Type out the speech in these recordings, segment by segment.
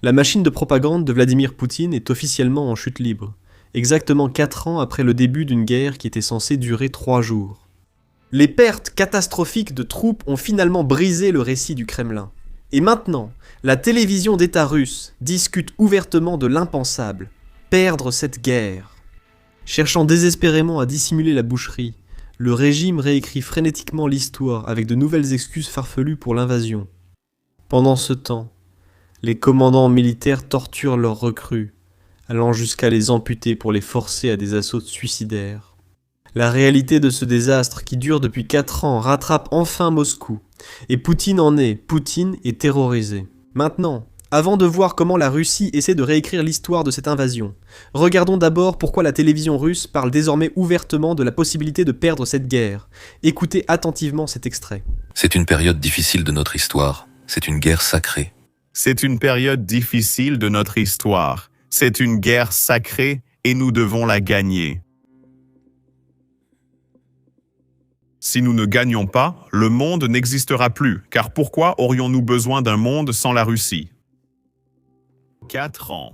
La machine de propagande de Vladimir Poutine est officiellement en chute libre, exactement 4 ans après le début d'une guerre qui était censée durer 3 jours. Les pertes catastrophiques de troupes ont finalement brisé le récit du Kremlin. Et maintenant, la télévision d'État russe discute ouvertement de l'impensable, perdre cette guerre. Cherchant désespérément à dissimuler la boucherie, le régime réécrit frénétiquement l'histoire avec de nouvelles excuses farfelues pour l'invasion. Pendant ce temps, les commandants militaires torturent leurs recrues, allant jusqu'à les amputer pour les forcer à des assauts suicidaires. La réalité de ce désastre qui dure depuis 4 ans rattrape enfin Moscou, et Poutine est terrorisé. Maintenant, avant de voir comment la Russie essaie de réécrire l'histoire de cette invasion, regardons d'abord pourquoi la télévision russe parle désormais ouvertement de la possibilité de perdre cette guerre. Écoutez attentivement cet extrait. C'est une période difficile de notre histoire. C'est une guerre sacrée. C'est une période difficile de notre histoire. C'est une guerre sacrée et nous devons la gagner. Si nous ne gagnons pas, le monde n'existera plus, car pourquoi aurions-nous besoin d'un monde sans la Russie ? 4 ans.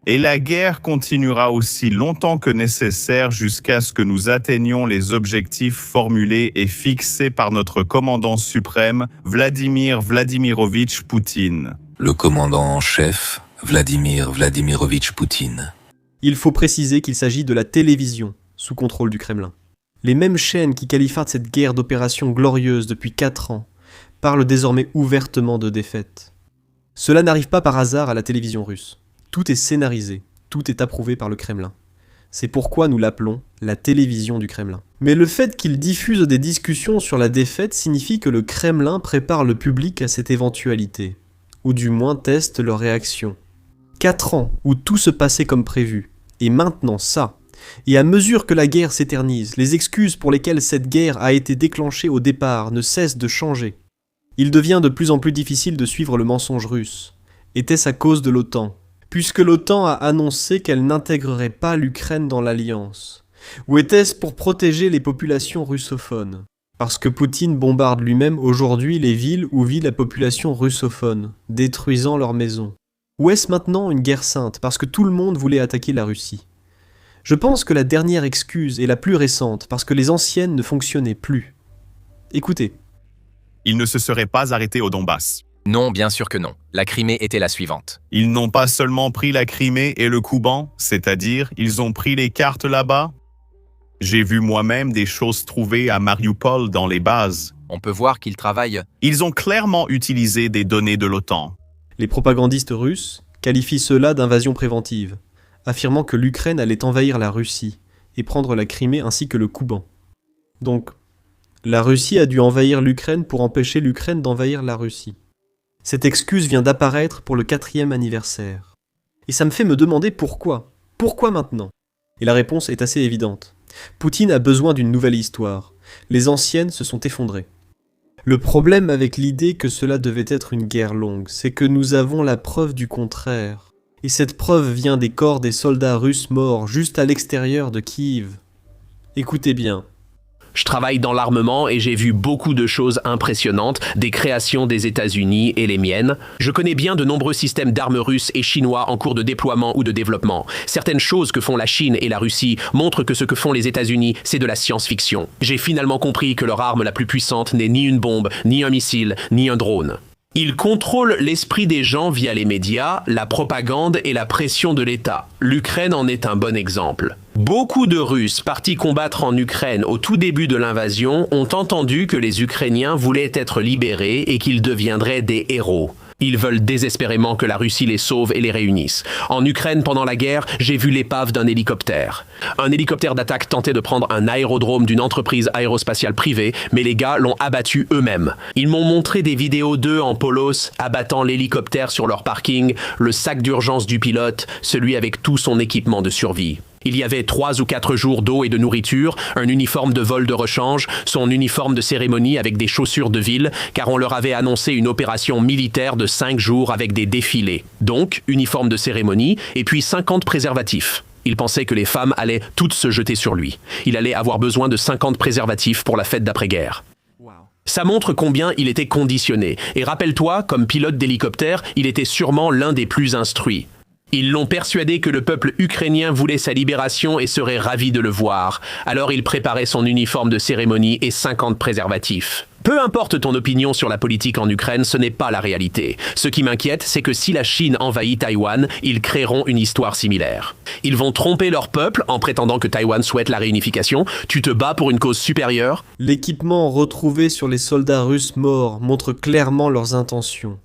Et la guerre continuera aussi longtemps que nécessaire jusqu'à ce que nous atteignions les objectifs formulés et fixés par notre commandant suprême, Vladimir Vladimirovitch Poutine. Le commandant en chef, Vladimir Vladimirovitch Poutine. Il faut préciser qu'il s'agit de la télévision, sous contrôle du Kremlin. Les mêmes chaînes qui qualifient cette guerre d'opération glorieuse depuis 4 ans parlent désormais ouvertement de défaite. Cela n'arrive pas par hasard à la télévision russe. Tout est scénarisé, tout est approuvé par le Kremlin. C'est pourquoi nous l'appelons la télévision du Kremlin. Mais le fait qu'il diffuse des discussions sur la défaite signifie que le Kremlin prépare le public à cette éventualité, ou du moins teste leur réaction. 4 ans où tout se passait comme prévu, et maintenant ça. Et à mesure que la guerre s'éternise, les excuses pour lesquelles cette guerre a été déclenchée au départ ne cessent de changer. Il devient de plus en plus difficile de suivre le mensonge russe. Était-ce à cause de l'OTAN ? Puisque l'OTAN a annoncé qu'elle n'intégrerait pas l'Ukraine dans l'alliance. Ou était-ce pour protéger les populations russophones ? Parce que Poutine bombarde lui-même aujourd'hui les villes où vit la population russophone, détruisant leurs maisons. Ou est-ce maintenant une guerre sainte parce que tout le monde voulait attaquer la Russie ? Je pense que la dernière excuse est la plus récente parce que les anciennes ne fonctionnaient plus. Écoutez. Ils ne se seraient pas arrêtés au Donbass. Non, bien sûr que non. La Crimée était la suivante. Ils n'ont pas seulement pris la Crimée et le Kouban, c'est-à-dire ils ont pris les cartes là-bas. J'ai vu moi-même des choses trouvées à Mariupol dans les bases. On peut voir qu'ils travaillent. Ils ont clairement utilisé des données de l'OTAN. Les propagandistes russes qualifient cela d'invasion préventive, affirmant que l'Ukraine allait envahir la Russie et prendre la Crimée ainsi que le Kouban. Donc, la Russie a dû envahir l'Ukraine pour empêcher l'Ukraine d'envahir la Russie. Cette excuse vient d'apparaître pour le 4e anniversaire. Et ça me fait me demander pourquoi. Pourquoi maintenant ? Et la réponse est assez évidente. Poutine a besoin d'une nouvelle histoire. Les anciennes se sont effondrées. Le problème avec l'idée que cela devait être une guerre longue, c'est que nous avons la preuve du contraire. Et cette preuve vient des corps des soldats russes morts juste à l'extérieur de Kiev. Écoutez bien. Je travaille dans l'armement et j'ai vu beaucoup de choses impressionnantes, des créations des États-Unis et les miennes. Je connais bien de nombreux systèmes d'armes russes et chinois en cours de déploiement ou de développement. Certaines choses que font la Chine et la Russie montrent que ce que font les États-Unis, c'est de la science-fiction. J'ai finalement compris que leur arme la plus puissante n'est ni une bombe, ni un missile, ni un drone. Ils contrôlent l'esprit des gens via les médias, la propagande et la pression de l'État. L'Ukraine en est un bon exemple. Beaucoup de Russes partis combattre en Ukraine au tout début de l'invasion ont entendu que les Ukrainiens voulaient être libérés et qu'ils deviendraient des héros. Ils veulent désespérément que la Russie les sauve et les réunisse. En Ukraine, pendant la guerre, j'ai vu l'épave d'un hélicoptère. Un hélicoptère d'attaque tentait de prendre un aérodrome d'une entreprise aérospatiale privée, mais les gars l'ont abattu eux-mêmes. Ils m'ont montré des vidéos d'eux en polos, abattant l'hélicoptère sur leur parking, le sac d'urgence du pilote, celui avec tout son équipement de survie. Il y avait 3 ou 4 jours d'eau et de nourriture, un uniforme de vol de rechange, son uniforme de cérémonie avec des chaussures de ville, car on leur avait annoncé une opération militaire de 5 jours avec des défilés. Donc, uniforme de cérémonie, et puis 50 préservatifs. Il pensait que les femmes allaient toutes se jeter sur lui. Il allait avoir besoin de 50 préservatifs pour la fête d'après-guerre. Ça montre combien il était conditionné. Et rappelle-toi, comme pilote d'hélicoptère, il était sûrement l'un des plus instruits. Ils l'ont persuadé que le peuple ukrainien voulait sa libération et serait ravi de le voir. Alors il préparait son uniforme de cérémonie et 50 préservatifs. Peu importe ton opinion sur la politique en Ukraine, ce n'est pas la réalité. Ce qui m'inquiète, c'est que si la Chine envahit Taïwan, ils créeront une histoire similaire. Ils vont tromper leur peuple en prétendant que Taïwan souhaite la réunification. Tu te bats pour une cause supérieure? L'équipement retrouvé sur les soldats russes morts montre clairement leurs intentions.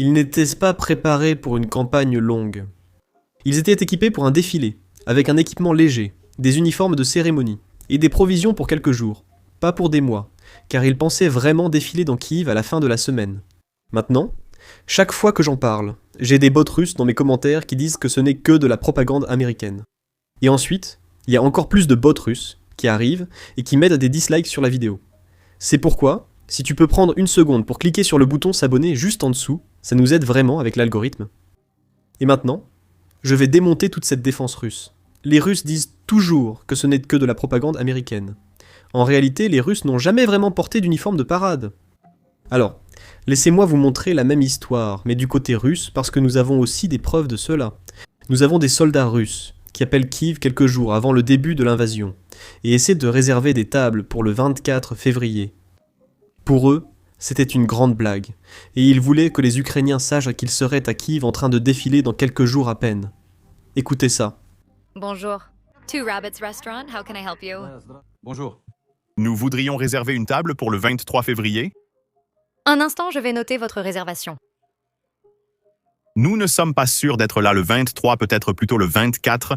Ils n'étaient pas préparés pour une campagne longue. Ils étaient équipés pour un défilé, avec un équipement léger, des uniformes de cérémonie, et des provisions pour quelques jours, pas pour des mois, car ils pensaient vraiment défiler dans Kiev à la fin de la semaine. Maintenant, chaque fois que j'en parle, j'ai des bots russes dans mes commentaires qui disent que ce n'est que de la propagande américaine. Et ensuite, il y a encore plus de bots russes qui arrivent et qui mettent des dislikes sur la vidéo. C'est pourquoi, si tu peux prendre une seconde pour cliquer sur le bouton s'abonner juste en dessous, ça nous aide vraiment avec l'algorithme. Et maintenant, je vais démonter toute cette défense russe. Les Russes disent toujours que ce n'est que de la propagande américaine. En réalité, les Russes n'ont jamais vraiment porté d'uniforme de parade. Alors, laissez-moi vous montrer la même histoire, mais du côté russe, parce que nous avons aussi des preuves de cela. Nous avons des soldats russes qui appellent Kiev quelques jours avant le début de l'invasion, et essaient de réserver des tables pour le 24 février. Pour eux, c'était une grande blague, et ils voulaient que les Ukrainiens sachent qu'ils seraient à Kiev en train de défiler dans quelques jours à peine. Écoutez ça. Bonjour. Two Rabbits Restaurant, how can I help you? Bonjour. Nous voudrions réserver une table pour le 23 février. Un instant, je vais noter votre réservation. Nous ne sommes pas sûrs d'être là le 23, peut-être plutôt le 24.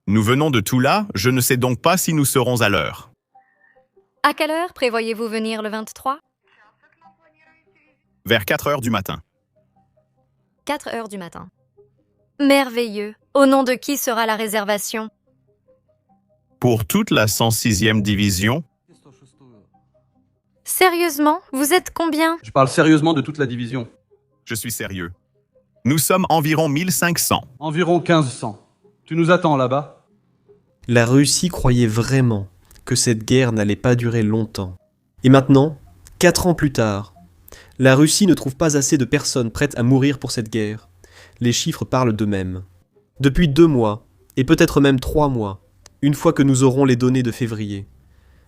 Nous venons de Toula, je ne sais donc pas si nous serons à l'heure. À quelle heure prévoyez-vous venir le 23? Vers 4 heures du matin. 4 heures du matin. Merveilleux. Au nom de qui sera la réservation? Pour toute la 106e division, Sérieusement? Vous êtes combien? Je parle sérieusement de toute la division. je suis sérieux. Nous sommes environ 1500. Environ 1500. Tu nous attends là-bas? La Russie croyait vraiment que cette guerre n'allait pas durer longtemps. Et maintenant, 4 ans plus tard, la Russie ne trouve pas assez de personnes prêtes à mourir pour cette guerre. Les chiffres parlent d'eux-mêmes. Depuis 2 mois, et peut-être même 3 mois, une fois que nous aurons les données de février,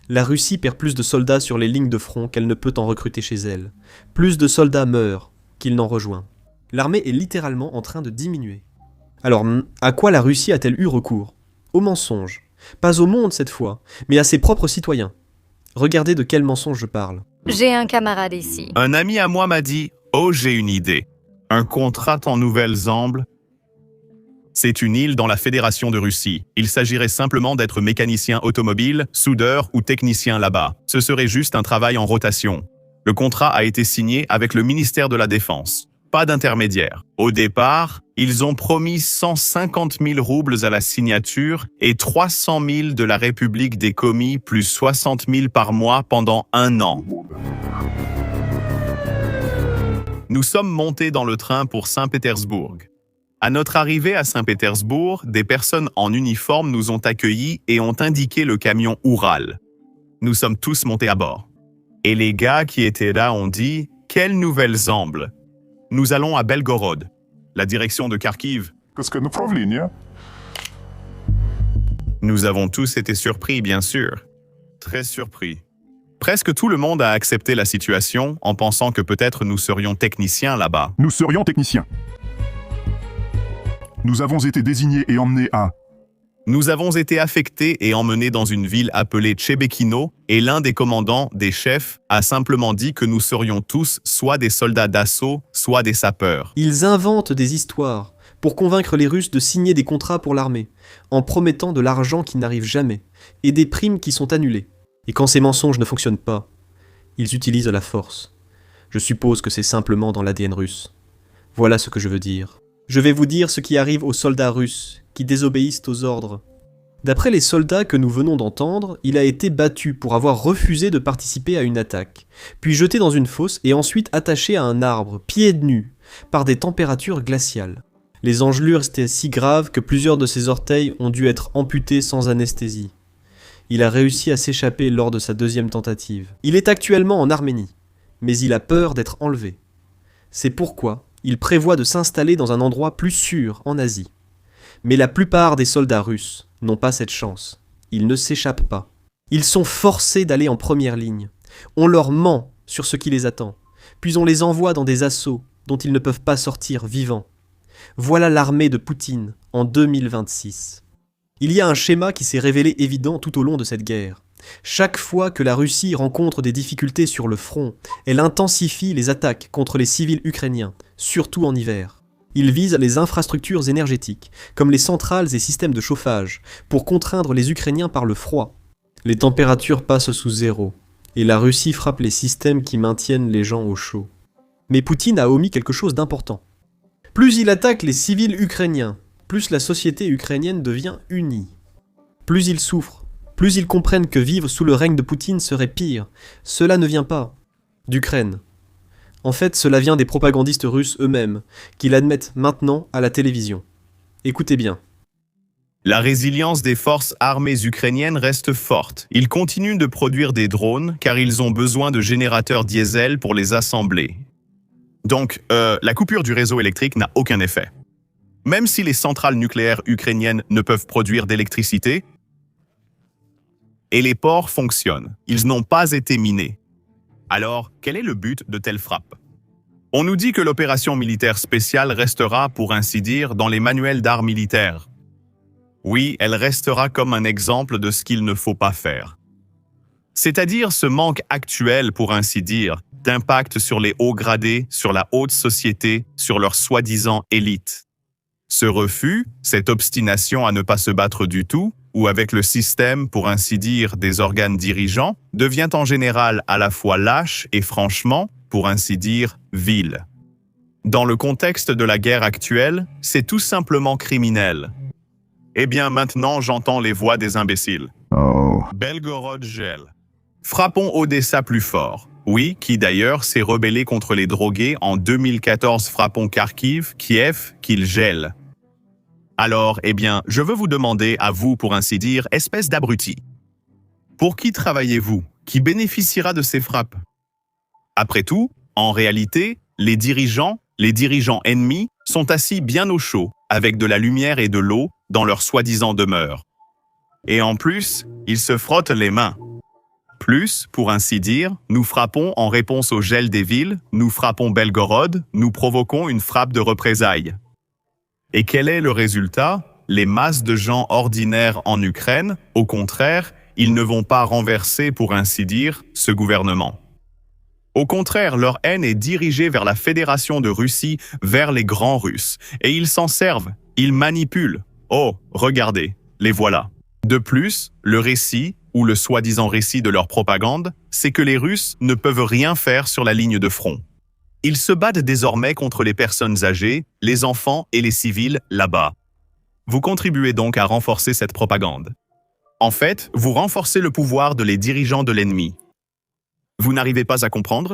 la Russie perd plus de soldats sur les lignes de front qu'elle ne peut en recruter chez elle. Plus de soldats meurent qu'il n'en rejoint. L'armée est littéralement en train de diminuer. Alors, à quoi la Russie a-t-elle eu recours? Au mensonge. Pas au monde cette fois, mais à ses propres citoyens. Regardez de quel mensonge je parle. J'ai un camarade ici. Un ami à moi m'a dit « Oh, j'ai une idée. Un contrat en Nouvelle-Zambie. C'est une île dans la Fédération de Russie. Il s'agirait simplement d'être mécanicien automobile, soudeur ou technicien là-bas. Ce serait juste un travail en rotation. Le contrat a été signé avec le ministère de la Défense. Pas d'intermédiaire. Au départ, ils ont promis 150 000 roubles à la signature et 300 000 de la République des Comis plus 60 000 par mois pendant 1 an. Nous sommes montés dans le train pour Saint-Pétersbourg. À notre arrivée à Saint-Pétersbourg, des personnes en uniforme nous ont accueillis et ont indiqué le camion Oural. Nous sommes tous montés à bord. Et les gars qui étaient là ont dit « Quelle Nouvelle-Zambie !» Nous allons à Belgorod, la direction de Kharkiv. Nous avons tous été surpris, bien sûr. Très surpris. Presque tout le monde a accepté la situation en pensant que peut-être nous serions techniciens là-bas. Nous serions techniciens. Nous avons été désignés et emmenés à... Nous avons été affectés et emmenés dans une ville appelée Chebekino et l'un des commandants, des chefs, a simplement dit que nous serions tous soit des soldats d'assaut, soit des sapeurs. Ils inventent des histoires pour convaincre les Russes de signer des contrats pour l'armée, en promettant de l'argent qui n'arrive jamais, et des primes qui sont annulées. Et quand ces mensonges ne fonctionnent pas, ils utilisent la force. Je suppose que c'est simplement dans l'ADN russe. Voilà ce que je veux dire. Je vais vous dire ce qui arrive aux soldats russes qui désobéissent aux ordres. D'après les soldats que nous venons d'entendre, il a été battu pour avoir refusé de participer à une attaque, puis jeté dans une fosse et ensuite attaché à un arbre, pieds nus, par des températures glaciales. Les engelures étaient si graves que plusieurs de ses orteils ont dû être amputés sans anesthésie. Il a réussi à s'échapper lors de sa deuxième tentative. Il est actuellement en Arménie, mais il a peur d'être enlevé. C'est pourquoi il prévoit de s'installer dans un endroit plus sûr en Asie. Mais la plupart des soldats russes n'ont pas cette chance. Ils ne s'échappent pas. Ils sont forcés d'aller en première ligne. On leur ment sur ce qui les attend, puis on les envoie dans des assauts dont ils ne peuvent pas sortir vivants. Voilà l'armée de Poutine en 2026. Il y a un schéma qui s'est révélé évident tout au long de cette guerre. Chaque fois que la Russie rencontre des difficultés sur le front, elle intensifie les attaques contre les civils ukrainiens, surtout en hiver. Il vise les infrastructures énergétiques, comme les centrales et systèmes de chauffage, pour contraindre les Ukrainiens par le froid. Les températures passent sous zéro, et la Russie frappe les systèmes qui maintiennent les gens au chaud. Mais Poutine a omis quelque chose d'important. Plus il attaque les civils ukrainiens, plus la société ukrainienne devient unie. Plus ils souffrent, plus ils comprennent que vivre sous le règne de Poutine serait pire. Cela ne vient pas d'Ukraine. En fait, cela vient des propagandistes russes eux-mêmes, qui l'admettent maintenant à la télévision. Écoutez bien. La résilience des forces armées ukrainiennes reste forte. Ils continuent de produire des drones car ils ont besoin de générateurs diesel pour les assembler. Donc, la coupure du réseau électrique n'a aucun effet. Même si les centrales nucléaires ukrainiennes ne peuvent produire d'électricité, et les ports fonctionnent, ils n'ont pas été minés. Alors, quel est le but de telles frappes? On nous dit que l'opération militaire spéciale restera, pour ainsi dire, dans les manuels d'art militaire. Oui, elle restera comme un exemple de ce qu'il ne faut pas faire. C'est-à-dire ce manque actuel, pour ainsi dire, d'impact sur les hauts gradés, sur la haute société, sur leur soi-disant élite. Ce refus, cette obstination à ne pas se battre du tout, ou avec le système, pour ainsi dire, des organes dirigeants, devient en général à la fois lâche et franchement, pour ainsi dire, vil. Dans le contexte de la guerre actuelle, c'est tout simplement criminel. Eh bien maintenant j'entends les voix des imbéciles. Oh. Belgorod gèle. Frappons Odessa plus fort. Oui, qui d'ailleurs s'est rebellé contre les drogués en 2014. Frappons Kharkiv, Kiev, qu'il gèle. Alors, eh bien, je veux vous demander à vous, pour ainsi dire, espèce d'abruti. Pour qui travaillez-vous? Qui bénéficiera de ces frappes? Après tout, en réalité, les dirigeants ennemis, sont assis bien au chaud, avec de la lumière et de l'eau, dans leur soi-disant demeure. Et en plus, ils se frottent les mains. Plus, pour ainsi dire, nous frappons en réponse au gel des villes, nous frappons Belgorod, nous provoquons une frappe de représailles. Et quel est le résultat? Les masses de gens ordinaires en Ukraine, au contraire, ils ne vont pas renverser, pour ainsi dire, ce gouvernement. Au contraire, leur haine est dirigée vers la Fédération de Russie, vers les grands Russes, et ils s'en servent, ils manipulent. Oh, regardez, les voilà. De plus, le récit, ou le soi-disant récit de leur propagande, c'est que les Russes ne peuvent rien faire sur la ligne de front. Ils se battent désormais contre les personnes âgées, les enfants et les civils là-bas. Vous contribuez donc à renforcer cette propagande. En fait, vous renforcez le pouvoir de les dirigeants de l'ennemi. Vous n'arrivez pas à comprendre?